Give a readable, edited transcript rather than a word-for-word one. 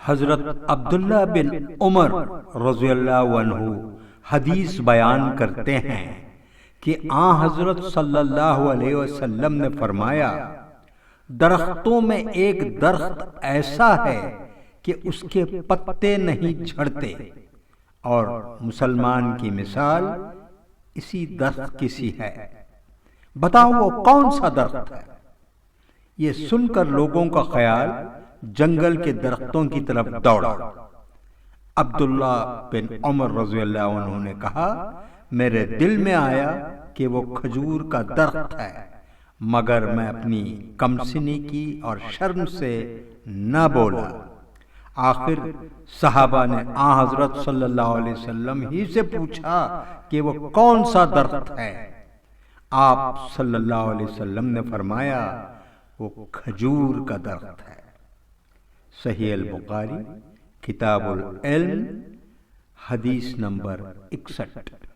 حضرت عبداللہ بن عمر رضی اللہ عنہ حدیث بیان کرتے ہیں کہ آن حضرت صلی اللہ علیہ وسلم نے فرمایا، درختوں میں ایک درخت ایسا ہے کہ اس کے پتے نہیں جھڑتے، اور مسلمان کی مثال اسی درخت کی سی ہے، بتاؤ وہ کون سا درخت ہے؟ یہ سن کر لوگوں کا خیال جنگل کے درختوں کی طرف دوڑا۔ عبداللہ بن عمر رضی اللہ عنہ نے کہا، میرے دل میں آیا کہ وہ کھجور کا درخت ہے، مگر میں اپنی کمسنی کی اور شرم سے نہ بولا۔ آخر صحابہ نے آن حضرت صلی اللہ علیہ وسلم ہی سے پوچھا کہ وہ کون سا درخت ہے؟ آپ صلی اللہ علیہ وسلم نے فرمایا، وہ کھجور کا درخت ہے۔ صحیح البخاری کتاب العلم حدیث نمبر 61۔